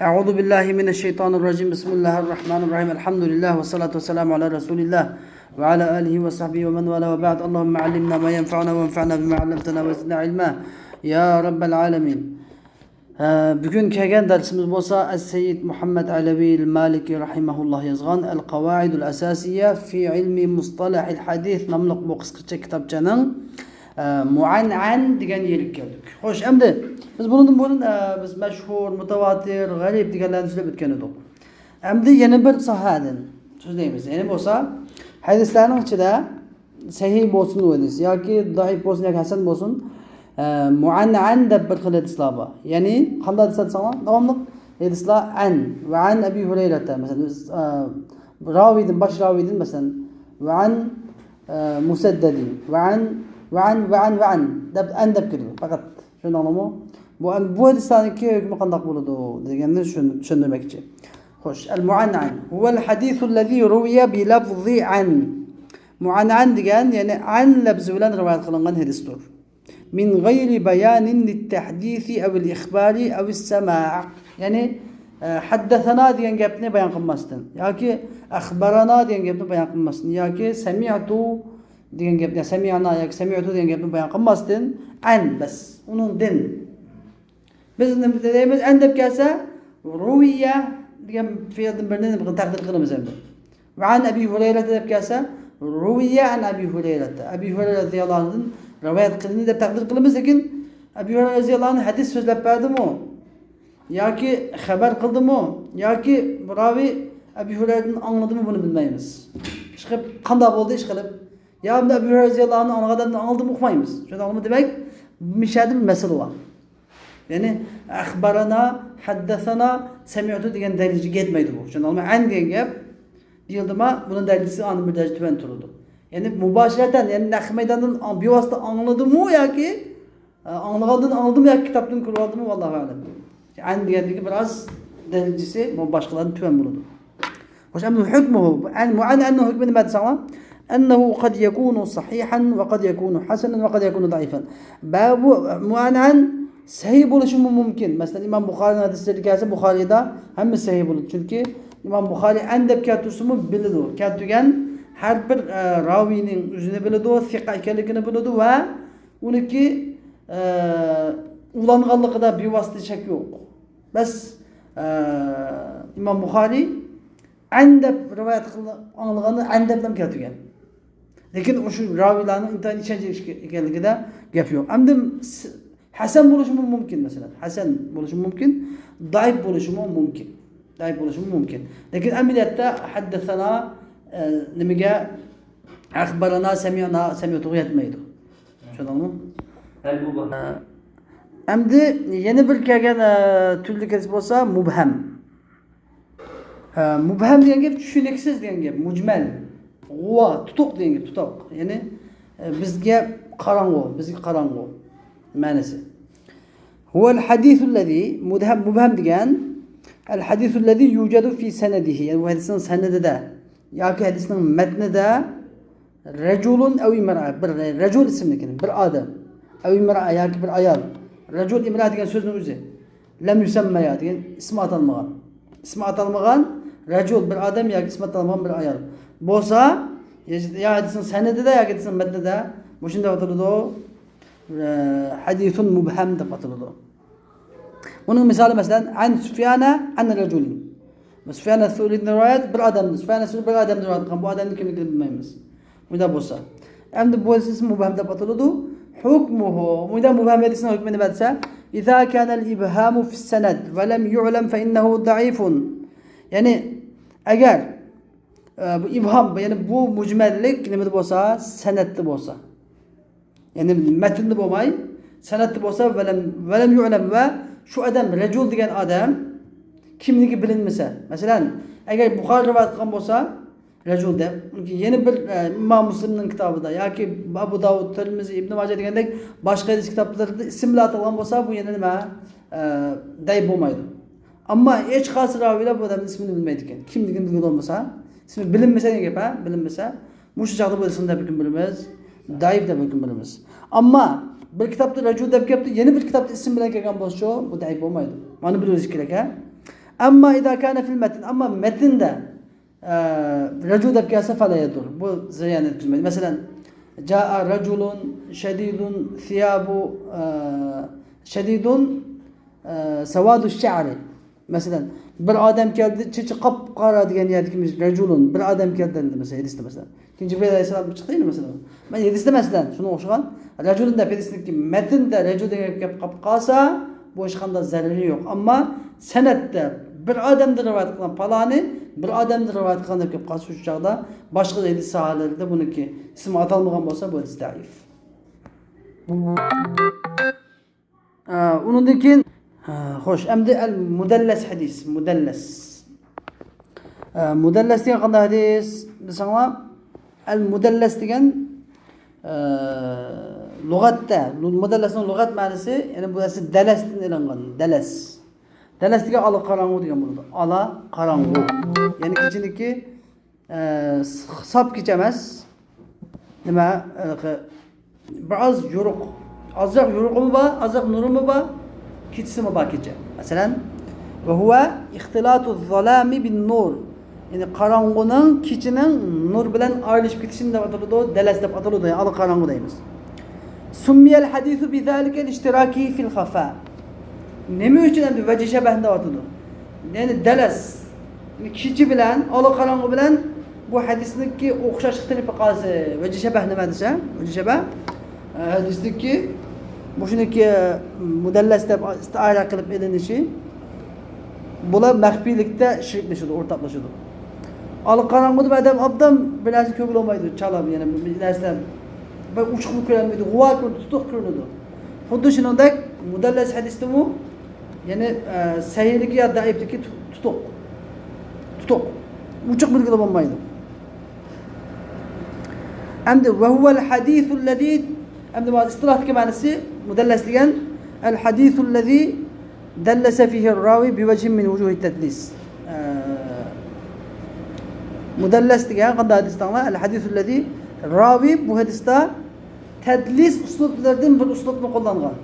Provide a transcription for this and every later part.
أعوذ بالله من الشيطان الرجيم بسم الله الرحمن الرحيم الحمد لله والصلاة والسلام على رسول الله وعلى آله وصحبه ومن والاه وبعد اللهم علمنا ما ينفعنا وانفعنا بما علمتنا وزدنا علما يا رب العالمين. Bugün kelgan dersimiz bo'lsa As-Sayyid Muhammad Alavi al-Maliki rahimahulloh yozgan Al-Qawaid al-Asasiyya fi ilmi mustalah al-hadith nomli bu qisqacha kitobchaning mu'an'an degan yeriga keldik. Xo'sh, endi biz bundan burun biz mashhur, mutawatir, g'arib deganlarni so'zlab o'tgan edik. Endi yana bir sohadan so'zlaymiz. Ya'ni bo'lsa hadislarning ichida sahih bo'lsin hadis yoki zaif bo'lsin yoki hasan bo'lsin mu'an'an deb bir xil hadislar bor. Ya'ni qanday hadislar desanglar, davomli hadislar an va an Abi Hurayrata masalan raviydan bosh raviydan masalan va an Musaddadin va an deb an deb kirdi. Faqat shuni anlamı. Bu hadislarniki hukmi qanday bo'ladi deganni tushuntirmoqchi. Xo'sh, al-mu'an'an huwa al-hadith alladhi ruwiya bi lafzi an. Mu'an'an degan ya'ni an lafzi bilan rivoyat qilingan hadisdir. Min g'ayri bayanin lit-tahdith aw al-ikhbar aw as-sama'. Ya'ni haddathana degan gapni bayon qilmasdan yoki akhbarana degan gapni bayon qilmasdan yoki sami'tu degan gapni sami'na yoki sami'tu degan gapni bayon qilmasdan an bas uning din. Biz nima deymiz? An deb kelsa ruwiya degan fe'ldan birini taqdir qilamiz endi. Va an Abi Hurayra deb kelsa ruwiya an Abi Hurayra. Abi Hurayra radhiyallohu anhu rivoyat qilindi deb taqdir qilamiz, lekin Abi Hurayra radhiyallohu anhu hadis so'zlab berdimi yoki xabar qildimi yoki ravi Abi Hurayradan angladimi buni bilmaymiz. Chiqib qanday bo'ldi ish qilib ya Abi Hurayra radhiyallohu anhu anlagandan angladimi uqmaymiz. Shunday demak mishadi bir masala bor. Ya'ni akhbarana, haddathana, sami'tu degan darajaga yetmaydi bu. Shunday an degan gap deyildimi, buni darajasi aniq bir daraja tuban turadi. Ya'ni mubashiratan, ya'ni naqd maydondan bevosita angladimi yoki anglagandan angladimi yoki kitobdan ko'rib oldimi vallohu a'lam. An deganligi biroz darajasi boshqalardan tuban bo'ladi. Xo'sh, endi hukmuhu an mu'an'an hukmi nima desanglar? أنه قد يكون صحيحا وقد يكون حسنا وقد يكون ضعيفا. باب mu'an'an sahih bo'lishi mumkin. Masalan, Imom Buxoriy hadislariga kelsa, Buxoriyda hamma sahih bo'ladi. Chunki Imom Buxoriy an deb keltursimi biladi. Kelturgan har bir raviyning o'zini biladi, thiqa ekanligini biladi va uniki ulanganligida bevosita shak yo'q. Bas Imom Buxoriy an deb rivoyat qilgani an deb ham kelturgan. Lekin o'sha raviylarning intayin ishonchi ekanligida gap yo'q. Endi hasan bo'lishi mumkin masalan. Hasan bo'lishi mumkin, zaif bo'lishi mumkin. Zaif bo'lishi mumkin. Lekin amaliyotda haddathana nimaga akhbarana sami'tu yetmaydi. Tushundingmi? Endi yana bir kelgan turli kasb bo'lsa mubham. Mubham degan gap tushuniksiz degan gap, mujmal. G'uva, tutuq degan gap, tutuq. Ya'ni bizga qarang'u ma'nosi. Huwa al-hadith alladhi mubham degan al-hadith alladhi yujadu fi sanadihi. Yani bu hadisning sanadida yoki hadisning matnida rajulun aw imra'a, bir rajul ismlikin, bir odam, aw imra'a yoki bir ayol. Rajul imra'a degan so'zning o'zi lam yusamma degan ismi atalmagan. İsmi atalmagan rajul bir odam yoki ismi atalmagan bir ayol bo'lsa, ya hadisin sanadida yoki hadisin matnida bu shunday ataladi. Hadithun mubham deb ataladi. Bunun misali masalan an Sufyana an rajulin. Sufyan as-Suri'nin rivoyat bir odam, Sufyan as-Suri bir odam rivoyat qilgan, bu odamning kimligini bilmaymiz. Bunda bo'lsa, endi bu hadis mubham deb ataladi. Hukmuhu, bunda mubham hadisning hukmi nima desa, "İza kana al-ibhamu fi as-sanad va lam yu'lam fa innahu da'ifun." Ya'ni agar bu ibham, ya'ni bu mujmallik nimada bo'lsa, sanadda bo'lsa. Ya'ni matnda bo'lmay, sanadda bo'lsa va lam yu'lam va shu odam rajul degan odam kimligi bilinmasa, masalan, agar Buxoriy rivoyat qilgan bo'lsa, rajul deb, yana bir Imom Muslimning kitobida yoki Abu Davud, Tirmizi, Ibn Majah degandek boshqa hadis kitoblarida ism bilan atalgan bo'lsa, bu yana nima? Day bo'lmaydi. Ammo hech qaysi raviylar bu odamning ismini bilmaydi ekan. Kimligini bilgan bo'lmasa, ismi bilinmasa degan gap, bilinmasa, mush joqda bo'lsin deb hukm bilamiz, daif deb hukm bilamiz. Ammo bir kitobda rajul deb kelibdi, yana bir kitobda ism bilan kelgan bo'lsa, bu daif bo'lmaydi. Mana biliriz kerak, ha? Amma idâ kâne fil metin. Ama metinde racul deb gelse fela yedur. Bu ziyan etmez. Mesela Câ'a raculun şedîdun thiyabu şedîdun sevâdu şe'ri. Mesela bir adam geldi, çiçi kapkara diyen yerdeki raculun bir adam geldi dedi mesela hadiste mesela. İkinci Cibril Aleyhisselam çıktı değil mi mesela? Ben hadiste mesela şunu okşagan. Raculun da hadisteki metinde racul diye kapkasa bu işkanda zararı yok. Ama senette bir adamdır rivayet kılan palani bir adamdır rivayet kılan deb kapkasa şu çağda başka hadis sahalarında bununki ismi atalmagan olsa bu hadis zayıf. Onundan keyin xo'sh, endi al-mudallas hadis, mudallas. Mudallas degan qanday hadis? Desanglar, al-mudallas degan lug'atda, mudallasning lug'at ma'nosi, ya'ni bu narsa dalasdan ilingan, dalas. Dalas degan ala qarang'u degan bo'ladi. Ala qarang'u. Ya'ni kichiniki sap kecha emas. Nima? Biroz yo'ruq. Azroq yo'ruqmi bor, azroq nurimi bor? Kitsimi bor kecha. Masalan, va huwa ixtilatu zalami bin nur. Yani qarang'uning kechining nur bilan ayrılışıp ketishini deb ataladi, dalas deb ataladi, yani al qarang'u deymiz. Summiyal hadisu bi zalika al-ishtiraki fil khafa. Nima uchun endi vajh shabah deb ataladi? Yani dalas, yani kechi bilan al qarang'u bilan bu hadisniki o'xshashlikni qolsa, vajh shabah nima desa? Vajh shabah hadisniki bu shuniki mudallas deb istiara qilib elinishi bular maxfiylikda shirklashadi, o'rtoqlashadi. Al qarang'uda adam obdan bir narsa ko'ngil olmaydi, chalab yana bir narsa bir uchiqni ko'rolmaydi, g'uvvat tutuq ko'rinadi. Xuddi shuningdek mudallas hadisdami yani sahihligi yo zaifligi tutuq uchiq bilgili bo'lmaydi. Endi va huwa al-hadithu allazi endi bu istilohdagi ma'nosi mudallas degan al-hadithu allazi dallasa fihi ar-rawi bi wajhin min wujuh at-tadlis. Mudallas degan qanday hadislar? Al-hadithu allazi rawi bu hadisda tadlis uslublardan bir uslubni qo'llangan.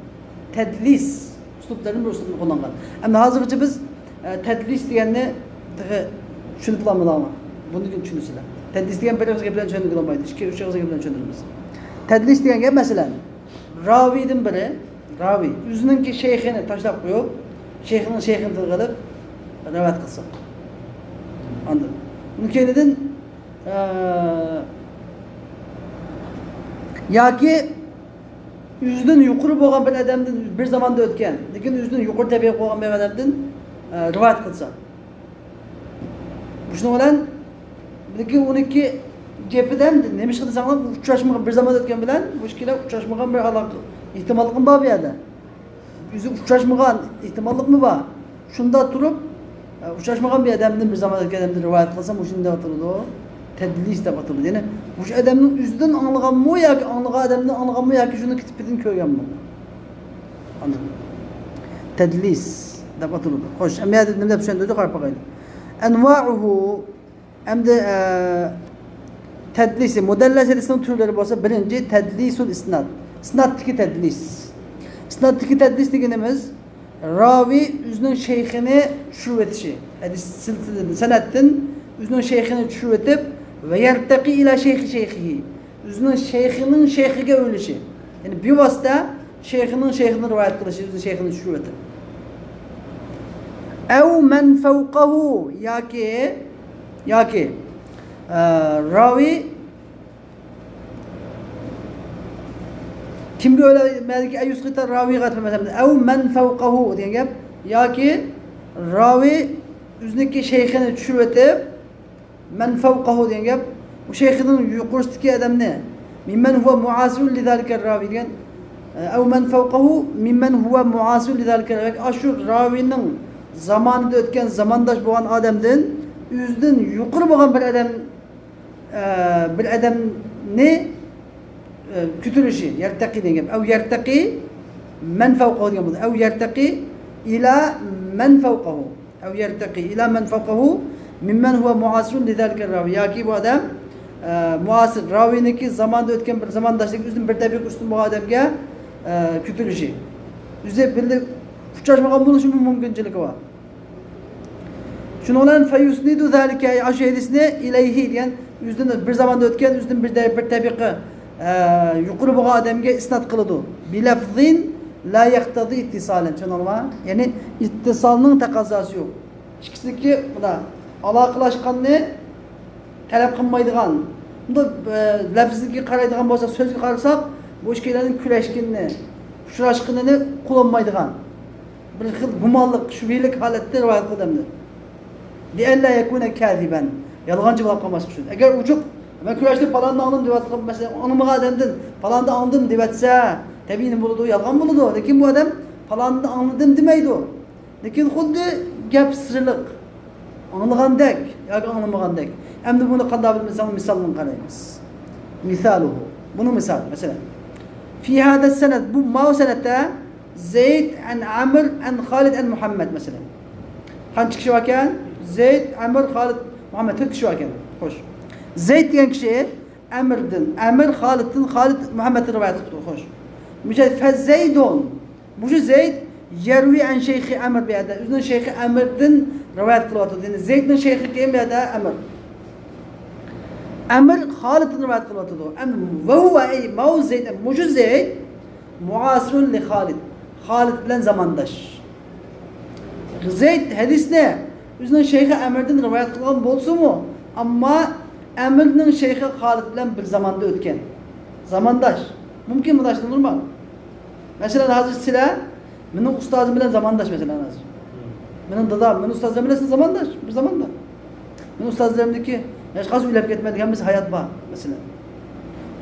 Tadlis uslublardan bir uslubni qo'llangan. Endi hozirgacha biz tadlis deganni tushunib olmayapmiz. Buni tushunasizlar. Tadlis degan bir og'iz bilan tushunib olmaydi. Ikki uch og'iz bilan tushunamiz. Tadlis degan gap masalan raviydan biri raviy o'zininki shayxini tashlab qo'yib, shayxining shayxini qilib rivoyat qilsa. Anladin? Mumkinidan yoki o'zidan yuqori bo'lgan bir odamdan bir zamonda o'tgan, lekin o'zidan yuqori tabiat bo'lgan bir odamdan rivoyat qilsa. Shuning bilan lekin uniki gapidan nima ish qilsanglar uchrashmagan bir zamonda o'tgan bilan bu ishkilar uchrashmagan bir aloqa ehtimolligim bor bu yerda. O'zi uchrashmagan ehtimolligimi bor? Shunda turib uchrashmagan bir odamdan bir zamonda o'tgan odamdan rivoyat qilsam, o'shunda o'tiradi. Tadlis deb ataladi. Ya'ni bu odamning o'zidan anglaganmi yoki anglagan odamdan anglaganmi yoki shuni kitobidan ko'rganmi? Anladin? Tadlis deb ataladi. Xo'sh, men nima deb tushuntirdi qarab qo'yaylik. Anva'uhu endi tadlis, mudallas hadisning turlari bo'lsa, birinchi tadlisul isnad. Isnaddagi tadlis. Isnaddagi tadlis deganimiz ravi o'zining shayxini tushirib o'tishi. Hadis silsilada sanatdan o'zining shayxini tushirib o'tib va yartaqi ila shayxihi. O'zining shayxining shayxiga o'lishi. Ya'ni bevosita shayxining shayxini rivoyat qilishi, o'zining shayxini tushirib o'tib. Aw man fawqahu yoki ravi kimga o'ylaydi? Ayusqita raviga aytmasan, aw man fawqahu degan gap yoki ravi o'ziniki shayxini tushirib o'tib man fawqahu degan gap u shayxining yuqorisidagi odamni mimman huwa muasirun li zalika ravi degan aw man fawqahu mimman huwa muasirun li zalika ravi ashu ravining zamonida o'tgan zamondosh bo'lgan odamdan o'zidan yuqori bo'lgan bir odamni kütülüşü, yertaki degan gap. Ev yertaki men fawqahu degan bo'ladi. Ev yertaki ila men fawqahu. Ev yertaki ila men fawqahu mimmen huwa muasirun li zalika ravi. Yoki bu odam muasir raviniki zamonda o'tgan bir zamondoshlik o'zidan bir tabiq ustun bo'lgan odamga kütülüşü. O'zi bildi uchrashmagan bo'lishi mumkinchiligi bor. Şunu olan feyusnidu zalike aşı hadisine ileyhi diyen yüzden bir zamanda ötken yüzden bir tabiqi yuqori bo'lgan odamga isnat qiladi. Bi lafzin la yaqtadi ittisalen. Tushunarmi? Ya'ni ittisolning taqozosi yo'q. İkkisidagi bunda aloqalashganni talab qilmaydigan. Bunda lafziga qaraydigan bo'lsak, so'zga qarasak, bu ikkilarning kurashganini, uchrashganini qo'llanmaydigan. Bir xil gumonlik, shubhalik holatda rivoyat qiladi. Li'alla yakuna kaziban. Yolg'onchi bo'lib qolmaslik uchun. Agar uchuq men kurashni palonni oldim deb aytsa, masalan, onimga odamdan palonni oldim deb aytsa, tabiiyni bo'ladi, yolg'on bo'ladi. Lekin bu odam palonni oldim demaydi. Lekin xuddi gap sirliq. Anlagandek yoki anlamagandek. Endi buni qanday bilmasam misolni qaraymiz. Misaluhu. Bunu misal, mesela. Fi hada sened, bu ma senette Zeyd an Amr an Khalid an Muhammed mesela. Kaç kişi varken? Zeyd, Amr, Khalid, Muhammed 4 kişi varken. Hoş. Zeyd diyen kişi Amr'den, Amr, Khalid'den, Khalid, Muhammed'in rivayet kıldı. Hoş. Mücadele Fezeydun. Bu Zeyd yervi an Şeyhi Amr biyada. Üzerine Şeyhi Amr'den rivayet kıldı. Yani Zeyd'in Şeyhi kim biyada? Amr. Amr, Khalid'in rivayet kıldı. Ve huve ey mav Zeyd, mucu Zeyd muasirun li Khalid. Khalid bilen zamandaş. Zeyd hadis ne? Üzerine Şeyhi Amr'den rivayet kılan bolsun mu? Ama Amr'nin Şeyhi Khalid bilen bir zamanda ötken. Zamandaş. Mümkün mü daşlanır mı? Mesela hazır silah, benim ustazım bilen zamandaş mesela hazır. Benim dadam, benim ustazım bilen zamandaş. Bir zamanda. Benim ustazlarımdaki yaş kaç ülep gitmedik hem biz hayat var mesela.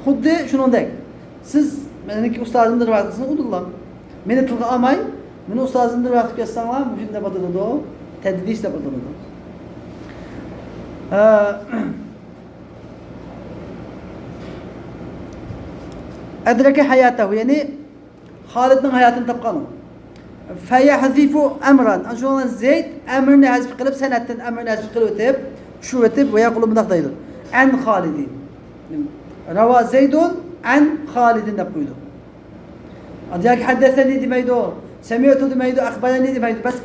Xuddi shuningdek. Siz meniki ustazimdir vaqtisini udullam. Meni tilga olmay, meni ustazimdir vaqtga kelsanlar, shunda bo'ladi. Tadlis deb bo'ladi. Adraka hayatahu, yani Khalid'in hayatını tapqanı. Feyahzifu emran. Anşulan Zeyd emrini hazf qilib, sanatdan emrini hazf qilib o'tib, shu o'tib ve yaqulu mundaq deydi. An Khalidin. Rava Zeydun an Khalidin deb qo'ydi. Yoki haddasani demaydi, sami'tu demaydi, akhbarani demaydi, bas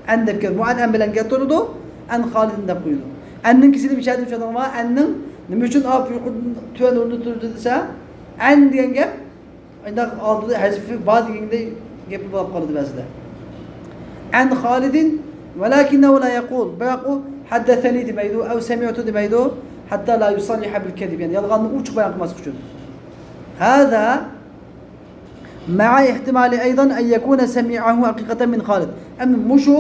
an deb keldi. Bu an bilan keltirdi, an Khalidin deb qo'ydi. Anning kisini bichadi uchun anning nima uchun olib tuvan o'rnida turdi desa, an degan gap undaq oldida hazfi bor deganda gap bo'lib qoladi ba'zida. An Khalidin walakinahu la yaqul. Biroq u haddathani demaydi, aw sami'tu demaydi, hatta la yusalliha bil kadhib. Yani yolg'onni uch bayon qilmaslik uchun. Hada ma'a ihtimali aydan an yakuna sami'ahu haqiqatan min Khalid. Ama mushu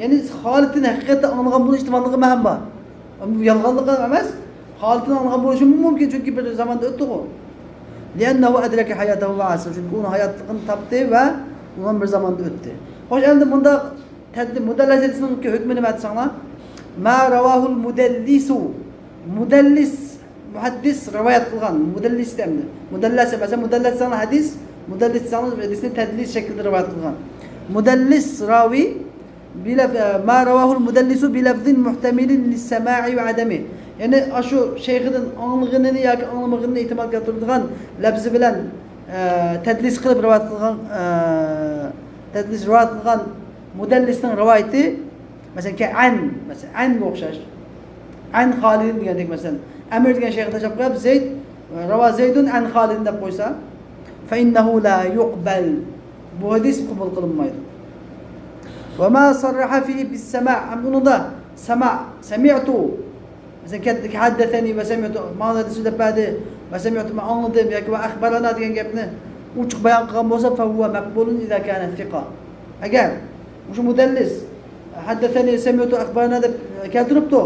yani Khalid'in haqiqatan anlagan bo'lish ihtimalligi ham bor. Ama yolg'onligi emas, Khalid'in anlagan bo'lishi mumkin çünkü bir zamanda o'tdi u. Li'annahu adraka hayatahu wa asr. Çünkü onun hayatını taptı ve onun bir zamanda öttü. Hoş endi bunda mudallasatının hükmünü nima desanglar? Ma ravahul mudallisu. Mudallis muhaddis rivayet kılgan. Mudallis demdi. Mudallas mesela mudallas sana hadis, mudallis sana hadisini tedlis şekilde rivayet kılgan. Mudallis ravi ma ravahul mudallisu bi lafzin muhtemilin lis sema'i ve adami. Yani şu şeyhinin anlığını yoki anlamagını ihtimal keltiradigan lafzi bilan tadlis qilib rivoyat qilgan tadlis rivoyat qilgan mudallisning rivoyati mesela ki an o'xshash an Khalid degandek mesela Amr degan shayxni tashlab qo'yib Zeyd rava Zeydun an Khalid deb qo'ysa fa innahu la yuqbal, bu hadis qabul qilinmaydi. Ve ma sarraha fihi bis sama', bunda sami'tu mesela haddeseni ve semi'tu ma'na deside badi ve semi'tu ma anladım yoki ve akhbarana degan gapni uchiq bayon qilgan bo'lsa fa huwa maqbulun idza kana thiqa. Agar shu mudallis haddeseni semi'tu akhbarana deb keltiribdi,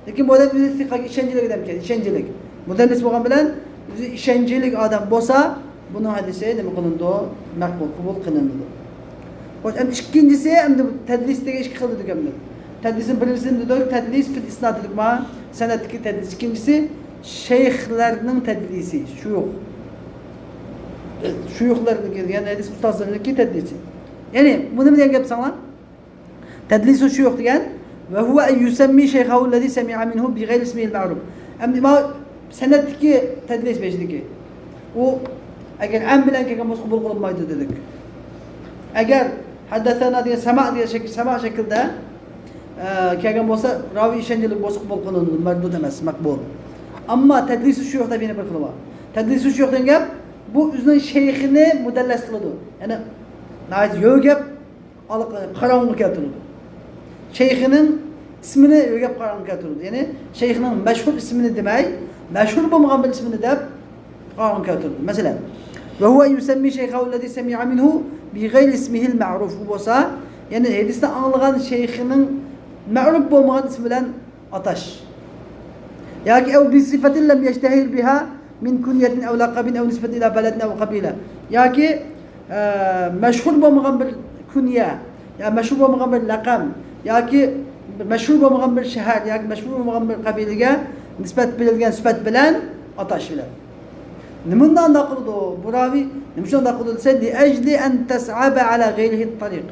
lekin bu odam o'zi thiqaga ishonchilik odam ekan, ishonchilik. Mudallis bo'lgan bilan o'zi ishonchilik odam bo'lsa, buni hadisi nima qilindi? Maqbul, qabul qilindi. Xo'sh, endi ikkinchisi endi tadlisdagi ish qildi deganlar. Tedlisin birincisini dedik, tedlis fil isnad dedik ma, senetteki tedlis. İkincisi şeyhlerinin tedlisi, şuyuhlarının yani hadis ustazlarındaki tedlisi. Yani bunu mu diyen sana? Tedlisu şuyuh diyen ve huve en yusemmi şeyhahu lezi semi'a minhu bi gayri ismihil ma'ruf. Ama ma senetteki tedlis beşdeki. O eğer en bilen ki kabul kılınmaydı dedik. Eğer haddesana diye sema diye sema şekilde kelgan bo'lsa, ravi ishonchli bo'lsa qabul qilinadi, mardud emas, maqbul. Ammo tadlisi shuyuqda yana bir xil bor. Tadlisi shuyuq degan gap bu o'zining shayxini mudallas qiladi. Ya'ni nayt yo'q gap qarong'i keltiradi. Shayxining ismini yo'gab qarong'i keltiradi. Ya'ni shayxining mashhur ismini demay, mashhur bo'lmagan bir ismini deb qarong'i keltiradi. Masalan, va huwa yusammi shaykhahu alladhi sami'a minhu bi ghayri ismihi al-ma'ruf bo'lsa, ya'ni hadisda anglagan shayxining ma'ruf bo'lmagan ismi bilan atash. Yoki ev bi sifatin lam yashtahir biha min kunyatin aw laqabin aw nisbatin ila baladin aw qabila. Yoki mashhur bo'lmagan bir kunya, ya mashhur bo'lmagan bir laqab, yoki mashhur bo'lmagan bir shahar, yoki mashhur bo'lmagan bir qabilaga nisbat berilgan sifat bilan atash bilan. Nimadan anda qildi bu ravi? Nima shunda qildi desa, li ajli an tas'aba ala ghayrihi at-tariq.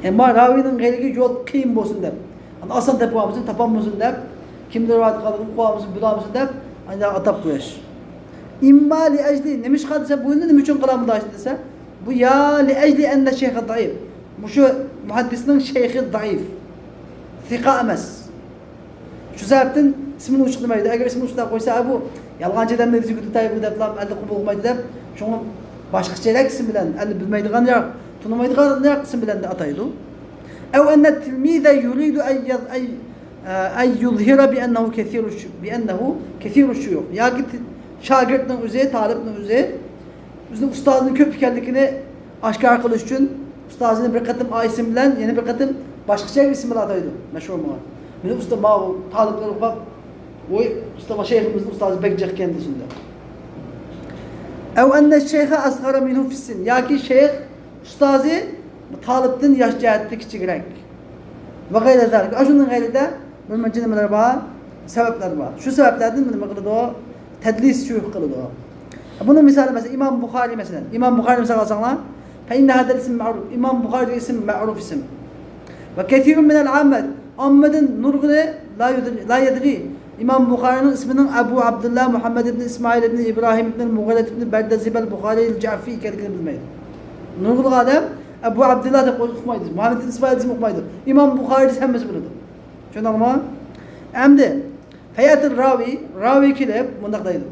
Ama ravinin g'ayriga yo'l qiyin bo'lsin deb. Ana oson topamiz, topamiz deb, kimdir rivoyat qilib qo'yamiz, bilamiz deb, ana atab qo'yish. İmma li ajli nima ish qilsa buni nima uchun qilamiz desa, bu ya li ajli anna shaykh zaif. Bu shu muhaddisning shaykhi zaif. Thiqa emas. Shu sababdan ismini uchiqlamaydi. Agar ismini uchiqlab qo'ysa, bu yolg'onchidan netice tutayib deb lam alda qabul qilmaydi deb, shuni boshqacharak ism bilan, alda bilmaydigan yo'q, tunamaydigan yo'q ism bilan ataydi. Ev anna tilmiza yuridu ay yuzhira bi annahu kathiru shuyukh. Yoki shogirdning o'zi, talibning o'zi o'zining ustozining ko'p ekanligini oshkor qilish uchun ustozini bir qatim ism bilan, yana bir qatim boshqacha ism bilan ataydi. Mashhur bo'lgan. Meni usta ma taliblar o'qib, voy usta shayximizning ustozi bekjiq ekan shunda. Ev anna shaykha asghara minhu fi sin. Yoki shayx ustozi talibdan yosh jihatda kichikroq. Va g'ayra zalik. Ashundan g'ayrida bir muncha nimalar bor, sabablar bor. Shu sabablardan nima qiladi o? Tadlis shu qiladi o. Buni misali mesela İmam Buxoriy mesela. İmam Buxoriy misal olsanglar, fa inna hada ism ma'ruf. İmam Buxoriy ism ma'ruf ism. Ve kethirun min al-ammat ammadın nurg'ini la yadri. İmam Buxoriyning ismining Abu Abdullah Muhammad ibn İsmail ibn İbrahim ibn Mughira ibn Bardazib al-Buxoriy al-Ja'fi ekanligini bilmaydi. Nurg'ul odam Abu Abdullah deb o'qimaydi. Muhammad ibn İsmail deb o'qimaydi. İmam Buxoriy hammasi biladi. Tushundingmi? Endi hayatul ravi kelib bunday deydi.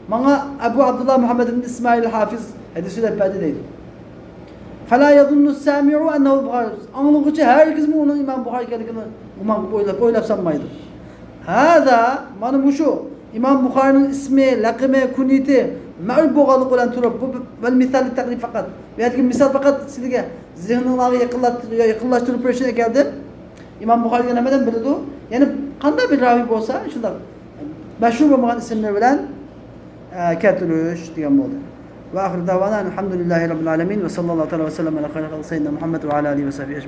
Mana Abu Abdullah Muhammad ibn İsmail al-Hafiz hadisida badi deydi. Fala yazunnu as-sami'u annahu al-Buxoriy. Anlıqçı herkes mi onun İmam Buxoriy ekanligini o'ylab sanmaydi. Hada mana bu shu İmam Buxoriyning ismi, laqabi, kunyati ma'ruf bo'lganligi bilan turib, bu vel misal taqrib faqat. Bu yerga misal faqat sizga zehningizni yaqinlashtirib berishni ekandir. İmam Buxoriyga nimadan biladi? Ya'ni qanday bir ravi bo'lsa, shunday mashhur bo'lmagan ismlar bilan keltirish degan bo'ldi. Va oxir davona alhamdulillahi robbil alamin va sallallohu alayhi va sallam ala xayri sayyidina Muhammad va ala alihi va sahbihi